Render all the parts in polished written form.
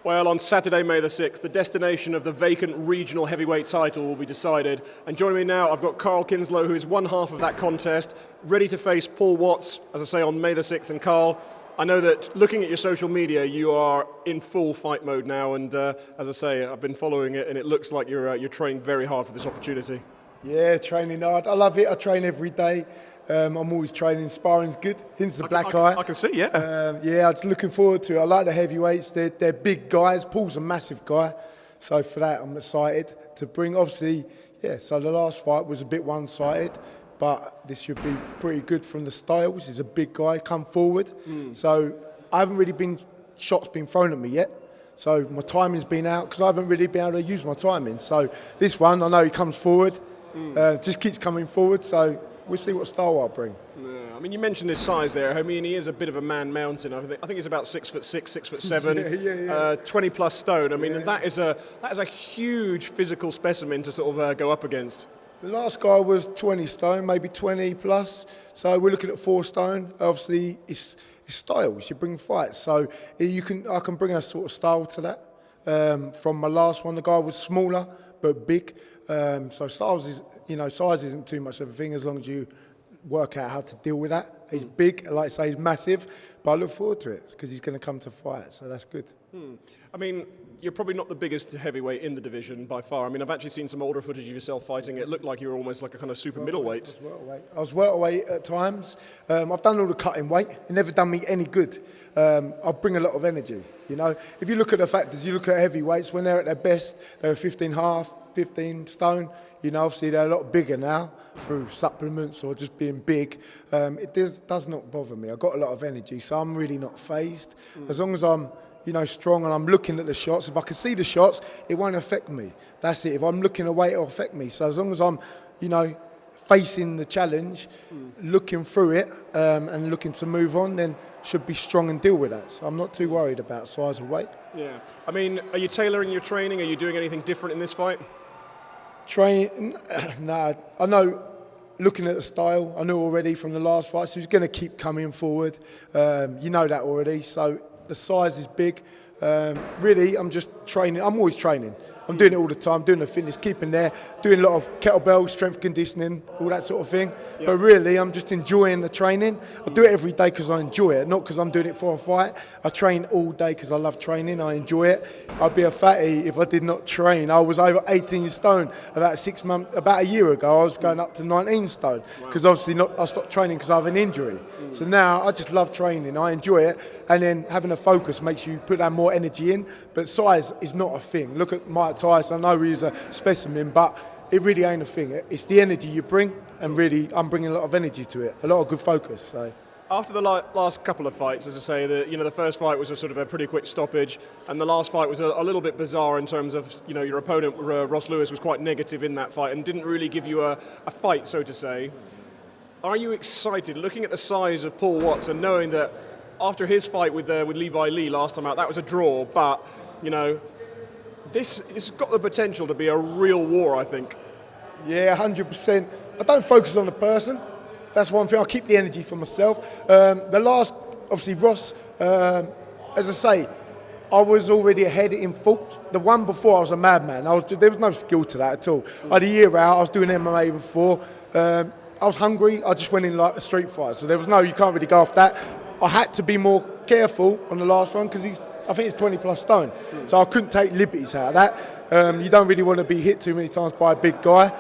Well, on Saturday, May the 6th, the destination of the vacant regional heavyweight title will be decided. And joining me now, I've got Carl Kinslow, who is one half of that contest, ready to face Paul Watts, as I say, on May the 6th. And Carl, I know that looking at your social media, you are in full fight mode now. And as I say, I've been following it, and it looks like you're training very hard for this opportunity. Yeah, training hard. I love it. I train every day. I'm always training. Sparring's good. Hence the black eye. I can see, yeah. Yeah, I'm just looking forward to it. I like the heavyweights. They're big guys. Paul's a massive guy. So for that, I'm excited to bring, obviously, yeah, so the last fight was a bit one-sided, but this should be pretty good from the Styles. He's a big guy, come forward. So I haven't really been, shots been thrown at me yet. So my timing's been out because I haven't really been able to use my timing. So this one, I know he comes forward, just keeps coming forward. So we'll see what style I'll bring. Yeah, I mean, you mentioned his size there. I mean, he is a bit of a man mountain. I think he's about 6'6", 6'7", 20 plus stone. I mean, that is a huge physical specimen to sort of go up against. The last guy was 20 stone, maybe 20 plus. So we're looking at 4 stone. Obviously, it's style. You should bring fights. So I can bring a sort of style to that. From my last one, the guy was smaller but big. So styles is, size isn't too much of a thing as long as you work out how to deal with that. He's big, like I say, he's massive, but I look forward to it because he's going to come to fight, so that's good. I mean, you're probably not the biggest heavyweight in the division by far. I mean, I've actually seen some older footage of yourself fighting. It looked like you were almost like a kind of super middleweight. I was welterweight at times. I've done all the cutting weight. It never done me any good. I bring a lot of energy, If you look at the factors, you look at heavyweights, when they're at their best, they were 15.5, 15 stone. Obviously they're a lot bigger now through supplements or just being big. It does not bother me. I've got a lot of energy, so I'm really not fazed. As long as I'm strong and I'm looking at the shots, if I can see the shots, it won't affect me. That's it. If I'm looking away, it'll affect me. So as long as I'm, facing the challenge, looking through it and looking to move on, then should be strong and deal with that. So I'm not too worried about size or weight. Yeah. I mean, are you tailoring your training? Are you doing anything different in this fight? Nah, I know, looking at the style, I knew already from the last fight, so he's going to keep coming forward. You know that already, so the size is big. Really, I'm just training. I'm always training. I'm doing it all the time, doing the fitness, keeping there, doing a lot of kettlebell, strength conditioning, all that sort of thing. Yep. But really, I'm just enjoying the training. I do it every day because I enjoy it, not because I'm doing it for a fight. I train all day because I love training. I enjoy it. I'd be a fatty if I did not train. I was over 18 stone about a year ago. I was going up to 19 stone because obviously I stopped training because I have an injury. So now I just love training. I enjoy it, and then having a focus makes you put that more energy in. But size is not a thing. Look at Mike Tyson. I know he's a specimen, but it really ain't a thing. It's the energy you bring, and really I'm bringing a lot of energy to it, a lot of good focus. So. After the last couple of fights, as I say, the first fight was a sort of a pretty quick stoppage, and the last fight was a little bit bizarre in terms of, your opponent, Ross Lewis, was quite negative in that fight and didn't really give you a fight, so to say. Are you excited, looking at the size of Paul Watts and knowing that after his fight with Levi Lee last time out, that was a draw, but, this has got the potential to be a real war, I think. Yeah, 100%. I don't focus on the person. That's one thing. I keep the energy for myself. The last, obviously, Ross, as I say, I was already ahead in fault. The one before, I was a madman. There was no skill to that at all. I had a year out. I was doing MMA before. I was hungry. I just went in like a street fight. So there was you can't really go off that. I had to be more careful on the last one because I think it's 20 plus stone. So I couldn't take liberties out of that. You don't really want to be hit too many times by a big guy.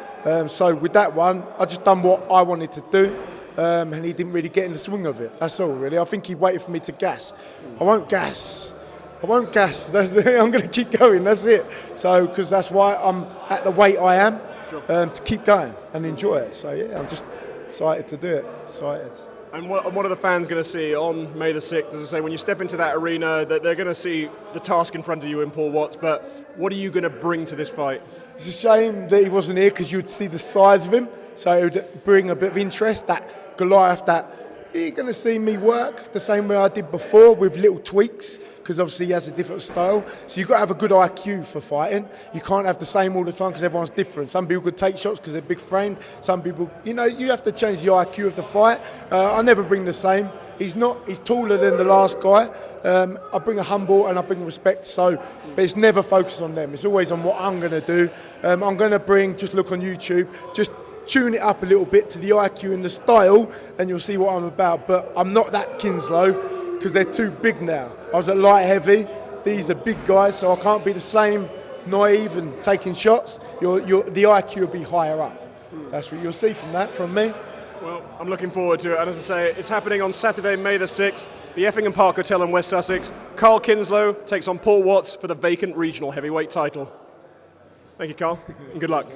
So with that one, I just done what I wanted to do. And he didn't really get in the swing of it. That's all, really. I think he waited for me to gas. I won't gas. I'm going to keep going. That's it. So, because that's why I'm at the weight I am, to keep going and enjoy it. So, yeah, I'm just excited to do it. Excited. And what are the fans going to see on May the 6th? As I say, when you step into that arena, that they're going to see the task in front of you in Paul Watts, but what are you going to bring to this fight? It's a shame that he wasn't here because you'd see the size of him, so it would bring a bit of interest. That Goliath, that You're going to see me work the same way I did before with little tweaks, because obviously he has a different style. So you've got to have a good IQ for fighting. You can't have the same all the time because everyone's different. Some people could take shots because they're big framed. Some people, you have to change the IQ of the fight. I never bring the same. He's taller than the last guy. I bring a humble and I bring respect. But it's never focused on them. It's always on what I'm going to do. I'm going to bring, just look on YouTube, just tune it up a little bit to the IQ and the style, and you'll see what I'm about. But I'm not that Kinslow because they're too big now. I was at light heavy. These are big guys, so I can't be the same naive and taking shots. The IQ will be higher up. That's what you'll see from me. Well, I'm looking forward to it. And as I say, it's happening on Saturday, May the 6th, the Effingham Park Hotel in West Sussex. Carl Kinslow takes on Paul Watts for the vacant regional heavyweight title. Thank you, Carl, and good luck.